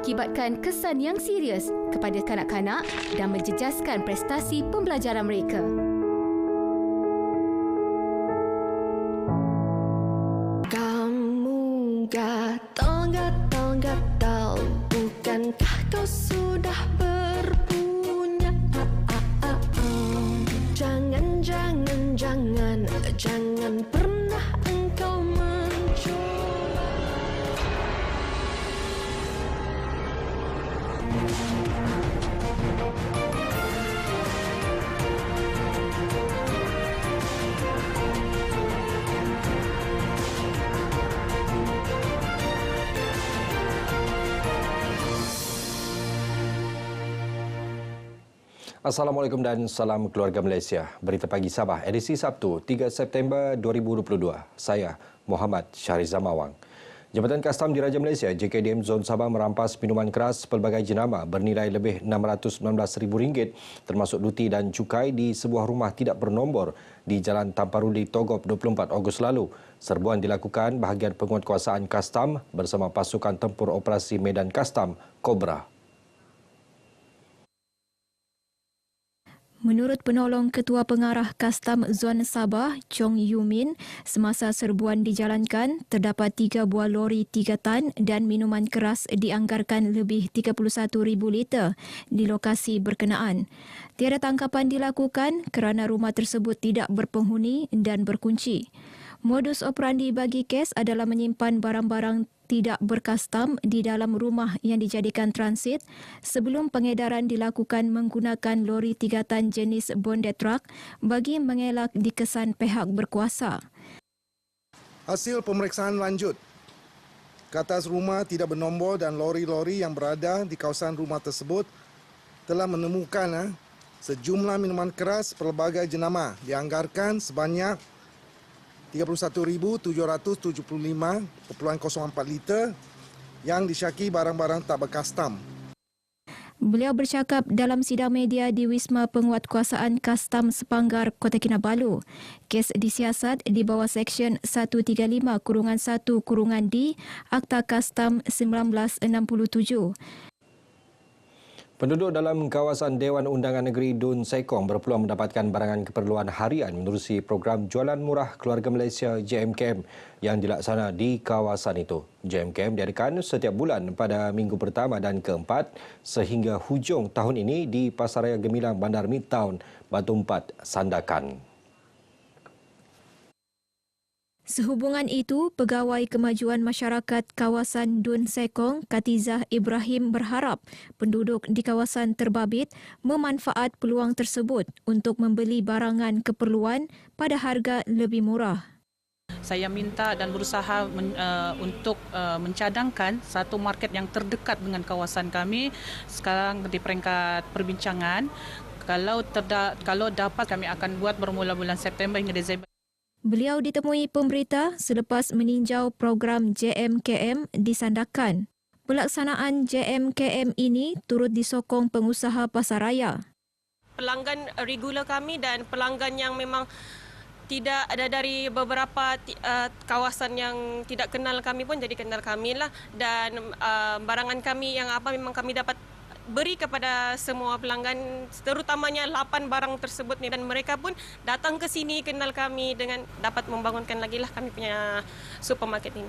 mengakibatkan kesan yang serius kepada kanak-kanak dan menjejaskan prestasi pembelajaran mereka. Kamu gatal, bukankah kau sudah berpunya? Jangan pernah engkau mencoba. Assalamualaikum dan salam keluarga Malaysia. Berita pagi Sabah, edisi Sabtu, 3 September 2022. Saya, Muhammad Syahrizam Awang. Jabatan Kastam Diraja Malaysia, JKDM Zon Sabah merampas minuman keras pelbagai jenama bernilai lebih RM619,000 termasuk duti dan cukai di sebuah rumah tidak bernombor di Jalan Tamparuli, Togop 24 Ogos lalu. Serbuan dilakukan bahagian penguatkuasaan Kastam bersama pasukan tempur operasi Medan Kastam, Kobra. Menurut penolong Ketua Pengarah Kastam Zon Sabah, Chong Yumin, semasa serbuan dijalankan, terdapat 3 buah lori 3 tan dan minuman keras dianggarkan lebih 31,000 liter di lokasi berkenaan. Tiada tangkapan dilakukan kerana rumah tersebut tidak berpenghuni dan berkunci. Modus operandi bagi kes adalah menyimpan barang-barang tidak berkastam di dalam rumah yang dijadikan transit sebelum pengedaran dilakukan menggunakan lori 3 tan jenis bonded truck bagi mengelak dikesan pihak berkuasa. Hasil pemeriksaan lanjut ke atas rumah tidak bernombor dan lori-lori yang berada di kawasan rumah tersebut telah menemukan sejumlah minuman keras pelbagai jenama dianggarkan sebanyak 31,775,04 liter yang disyaki barang-barang tak berkastam. Beliau bercakap dalam sidang media di Wisma Penguatkuasaan Kastam Sepanggar, Kota Kinabalu. Kes disiasat di bawah Seksyen 135-1-D Akta Kastam 1967. Penduduk dalam kawasan Dewan Undangan Negeri Dun Sekong berpeluang mendapatkan barangan keperluan harian menerusi program Jualan Murah Keluarga Malaysia JMKM yang dilaksana di kawasan itu. JMKM diadakan setiap bulan pada minggu pertama dan keempat sehingga hujung tahun ini di Pasaraya Gemilang Bandar Midtown, Batu Empat, Sandakan. Sehubungan itu, Pegawai Kemajuan Masyarakat Kawasan Dun Sekong, Katizah Ibrahim berharap penduduk di kawasan terbabit memanfaat peluang tersebut untuk membeli barangan keperluan pada harga lebih murah. Saya minta dan berusaha untuk mencadangkan satu market yang terdekat dengan kawasan kami sekarang di peringkat perbincangan. Kalau dapat kami akan buat bermula bulan September hingga Disember. Beliau ditemui pemberita selepas meninjau program JMKM di Sandakan. Pelaksanaan JMKM ini turut disokong pengusaha pasaraya. Pelanggan regular kami dan pelanggan yang memang tidak ada dari beberapa kawasan yang tidak kenal kami pun jadi kenal kami lah. Dan barangan kami yang apa memang kami dapat beri kepada semua pelanggan, terutamanya 8 barang tersebut ni, dan mereka pun datang ke sini kenal kami dengan dapat membangunkan lagi lah kami punya supermarket ini.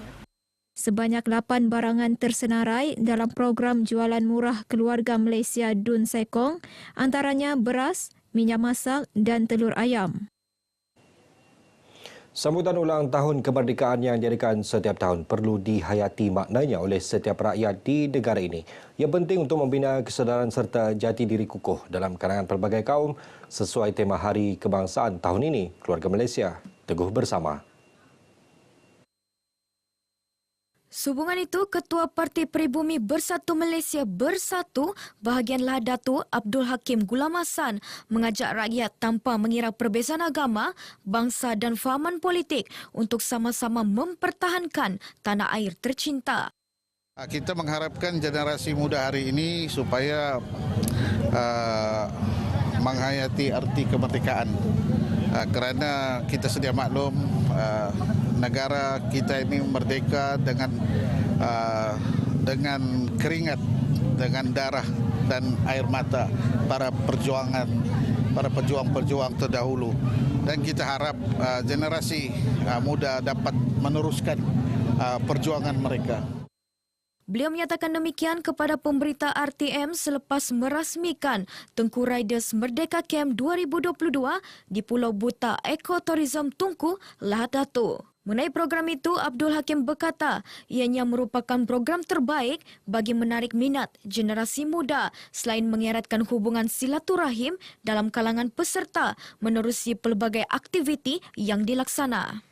Sebanyak 8 barangan tersenarai dalam program Jualan Murah Keluarga Malaysia Dun Sekong, antaranya beras, minyak masak dan telur ayam. Sambutan ulang tahun kemerdekaan yang diadakan setiap tahun perlu dihayati maknanya oleh setiap rakyat di negara ini. Ia penting untuk membina kesedaran serta jati diri kukuh dalam kalangan pelbagai kaum sesuai tema Hari Kebangsaan tahun ini, Keluarga Malaysia Teguh Bersama. Sehubungan itu, Ketua Parti Peribumi Bersatu Malaysia Bersatu bahagianlah Datuk Abdul Hakim Gulam Hassan mengajak rakyat tanpa mengira perbezaan agama, bangsa dan fahaman politik untuk sama-sama mempertahankan tanah air tercinta. Kita mengharapkan generasi muda hari ini supaya menghayati arti kemerdekaan. Kerana kita sedia maklum negara kita ini merdeka dengan keringat dengan darah dan air mata para pejuang-pejuang terdahulu. Dan kita harap generasi muda dapat meneruskan perjuangan mereka. Beliau menyatakan demikian kepada pemberita RTM selepas merasmikan Tengku Riders Merdeka Camp 2022 di Pulau Buta Ekoturism Tunku, Lahad Datu. Mengenai program itu, Abdul Hakim berkata ianya merupakan program terbaik bagi menarik minat generasi muda selain mengeratkan hubungan silaturahim dalam kalangan peserta menerusi pelbagai aktiviti yang dilaksana.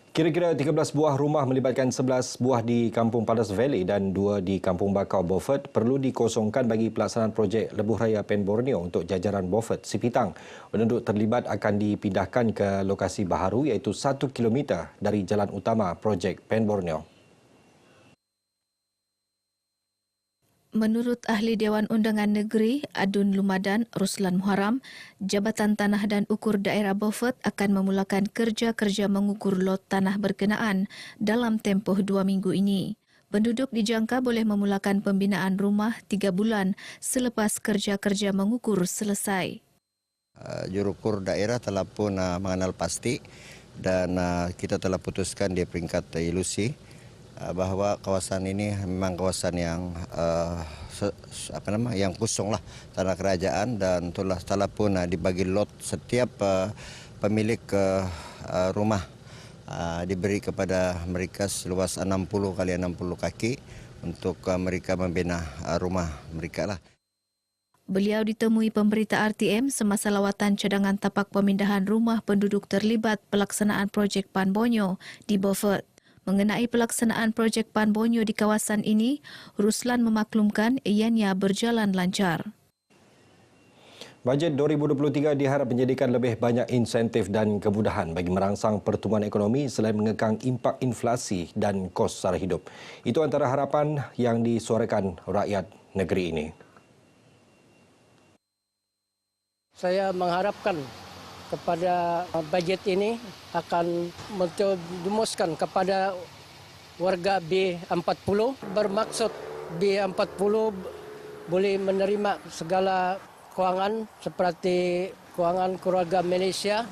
Kira-kira 13 buah rumah melibatkan 11 buah di Kampung Padas Valley dan 2 di Kampung Bakau Beaufort perlu dikosongkan bagi pelaksanaan projek Lebuh Raya Pen Borneo untuk jajaran Beaufort Sipitang. Penduduk terlibat akan dipindahkan ke lokasi baharu iaitu 1 km dari jalan utama projek Pen Borneo. Menurut Ahli Dewan Undangan Negeri Adun Lumadan Ruslan Muharam, Jabatan Tanah dan Ukur Daerah Beaufort akan memulakan kerja-kerja mengukur lot tanah berkenaan dalam tempoh 2 minggu ini. Penduduk dijangka boleh memulakan pembinaan rumah 3 bulan selepas kerja-kerja mengukur selesai. Jurukur daerah telah pun mengenal pasti dan kita telah putuskan di peringkat ilusi bahawa kawasan ini memang kawasan yang yang kosong lah, tanah kerajaan, dan telah pun dibagi lot setiap pemilik rumah diberi kepada mereka seluas 60 kali 60 kaki untuk mereka membina rumah mereka lah. Beliau ditemui pemberita RTM semasa lawatan cadangan tapak pemindahan rumah penduduk terlibat pelaksanaan projek Pan Borneo di Beaufort. Mengenai pelaksanaan projek Pan Borneo di kawasan ini, Ruslan memaklumkan ianya berjalan lancar. Bajet 2023 diharap menjadikan lebih banyak insentif dan kemudahan bagi merangsang pertumbuhan ekonomi selain mengekang impak inflasi dan kos sara hidup. Itu antara harapan yang disuarakan rakyat negeri ini. Saya mengharapkan kepada bajet ini akan menjumuskan kepada warga B40, bermaksud B40 boleh menerima segala kewangan seperti kewangan keluarga Malaysia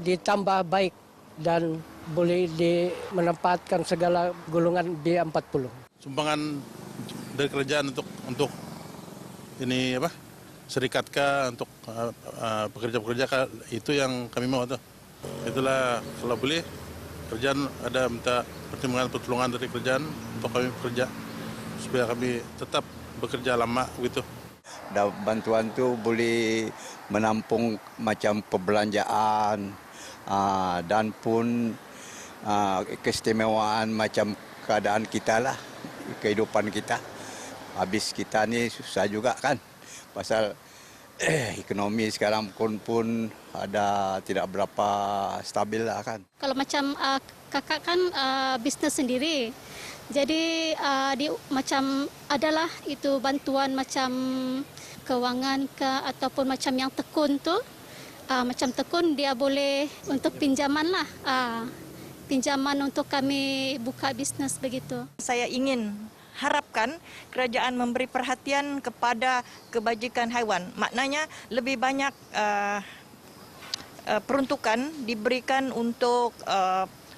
ditambah baik dan boleh menempatkan segala golongan B40. Sumbangan dari kerajaan untuk ini serikatkah untuk pekerja-pekerja, itu yang kami mau tuh. Itulah kalau boleh kerajaan ada minta pertolongan dari kerajaan untuk kami bekerja supaya kami tetap bekerja lama gitu. Dan bantuan tu boleh menampung macam perbelanjaan dan pun keistimewaan macam keadaan kita lah, kehidupan kita. Habis kita ni susah juga kan. Pasal ekonomi sekarang pun ada tidak berapa stabil lah kan. Kalau macam kakak kan bisnes sendiri, jadi macam adalah itu bantuan macam kewangan ke ataupun macam yang tekun tu, macam tekun dia boleh untuk pinjaman lah, pinjaman untuk kami buka bisnes begitu. Saya ingin harapkan kerajaan memberi perhatian kepada kebajikan haiwan. Maknanya lebih banyak peruntukan diberikan untuk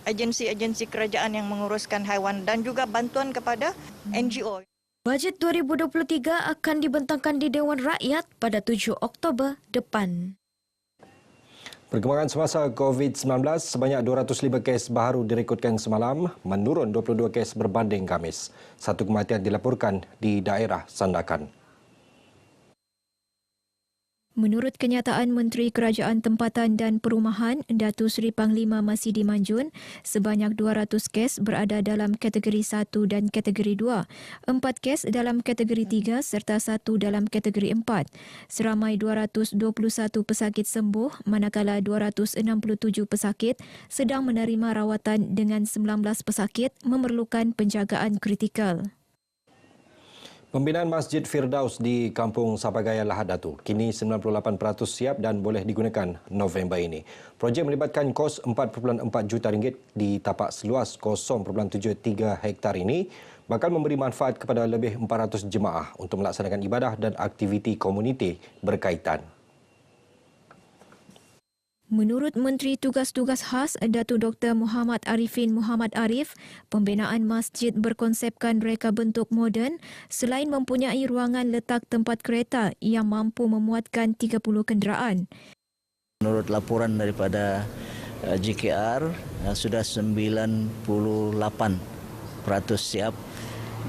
agensi-agensi kerajaan yang menguruskan haiwan dan juga bantuan kepada NGO. Bajet 2023 akan dibentangkan di Dewan Rakyat pada 7 Oktober depan. Perkembangan semasa COVID-19, sebanyak 205 kes baru direkodkan semalam, menurun 22 kes berbanding Khamis. 1 kematian dilaporkan di daerah Sandakan. Menurut kenyataan Menteri Kerajaan Tempatan dan Perumahan, Datuk Seri Panglima Masidi Manjun, sebanyak 200 kes berada dalam kategori 1 dan kategori 2, 4 kes dalam kategori 3 serta 1 dalam kategori 4. Seramai 221 pesakit sembuh, manakala 267 pesakit sedang menerima rawatan dengan 19 pesakit memerlukan penjagaan kritikal. Pembinaan Masjid Firdaus di Kampung Sapagaya Lahad Datu kini 98% siap dan boleh digunakan November ini. Projek melibatkan kos 4.4 juta ringgit di tapak seluas 0.73 hektar ini bakal memberi manfaat kepada lebih 400 jemaah untuk melaksanakan ibadah dan aktiviti komuniti berkaitan. Menurut Menteri Tugas-Tugas Khas Datuk Dr. Muhammad Arifin Muhammad Arif, pembinaan masjid berkonsepkan reka bentuk moden selain mempunyai ruangan letak tempat kereta yang mampu memuatkan 30 kenderaan. Menurut laporan daripada JKR, sudah 98% siap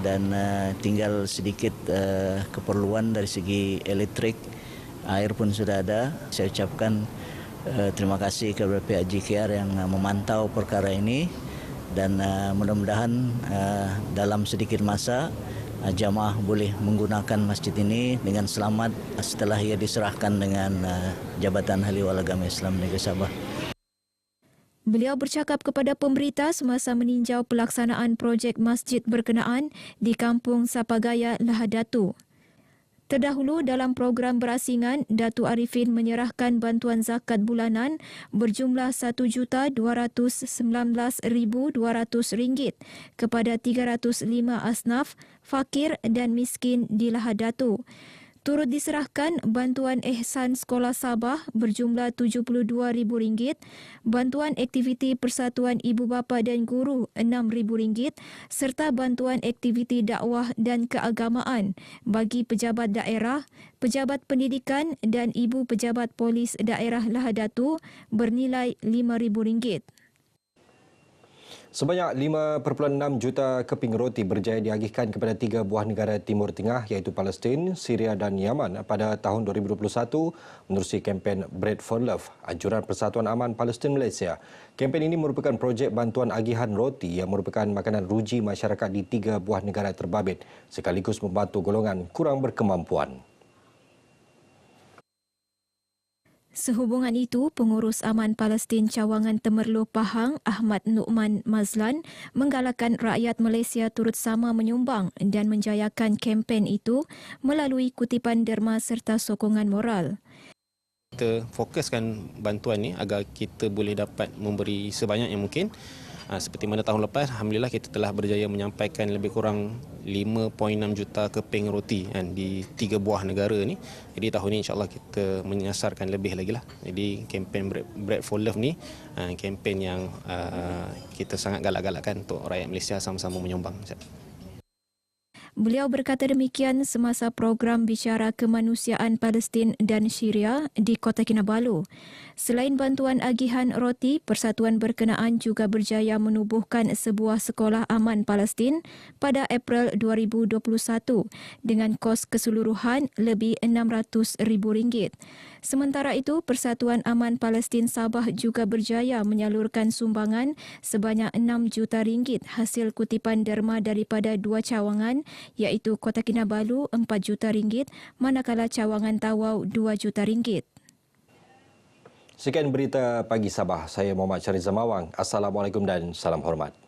dan tinggal sedikit keperluan dari segi elektrik, air pun sudah ada. Saya ucapkan terima kasih kepada pihak JKR yang memantau perkara ini dan mudah-mudahan dalam sedikit masa jamaah boleh menggunakan masjid ini dengan selamat setelah ia diserahkan dengan Jabatan Ahli Wal Agama Islam Negeri Sabah. Beliau bercakap kepada pemberita semasa meninjau pelaksanaan projek masjid berkenaan di Kampung Sapagaya Lahad Datu. Terdahulu dalam program berasingan, Datuk Arifin menyerahkan bantuan zakat bulanan berjumlah RM1,119,200 kepada 305 asnaf, fakir dan miskin di Lahad Datu. Turut diserahkan bantuan ihsan Sekolah Sabah berjumlah RM72,000, bantuan aktiviti Persatuan Ibu Bapa dan Guru RM6,000 serta bantuan aktiviti dakwah dan keagamaan bagi pejabat daerah, pejabat pendidikan dan ibu pejabat polis daerah Lahad Datu bernilai RM5,000. Sebanyak 5.6 juta keping roti berjaya diagihkan kepada 3 buah negara Timur Tengah iaitu Palestin, Syria dan Yaman pada tahun 2021 menerusi kempen Bread for Love, anjuran Persatuan Aman Palestin Malaysia. Kempen ini merupakan projek bantuan agihan roti yang merupakan makanan ruji masyarakat di 3 buah negara terbabit sekaligus membantu golongan kurang berkemampuan. Sehubungan itu, Pengurus Aman Palestin Cawangan Temerloh Pahang Ahmad Nu'man Mazlan menggalakkan rakyat Malaysia turut sama menyumbang dan menjayakan kempen itu melalui kutipan derma serta sokongan moral. Kita fokuskan bantuan ni agar kita boleh dapat memberi sebanyak yang mungkin. Seperti mana tahun lepas, Alhamdulillah kita telah berjaya menyampaikan lebih kurang 5.6 juta keping roti di 3 buah negara ni. Jadi tahun ni insyaAllah kita menyasarkan lebih lagi lah. Jadi kempen Bread for Love ni, kempen yang kita sangat galak-galakkan untuk rakyat Malaysia sama-sama menyumbang. Beliau berkata demikian semasa program bicara kemanusiaan Palestin dan Syria di Kota Kinabalu. Selain bantuan agihan roti, persatuan berkenaan juga berjaya menubuhkan sebuah sekolah aman Palestin pada April 2021 dengan kos keseluruhan lebih RM600,000. Sementara itu, Persatuan Aman Palestin Sabah juga berjaya menyalurkan sumbangan sebanyak RM6 juta hasil kutipan derma daripada 2 cawangan iaitu Kota Kinabalu RM4 juta, manakala Cawangan Tawau RM2 juta. Sekian berita pagi Sabah. Saya Muhammad Syariz Zamawang. Assalamualaikum dan salam hormat.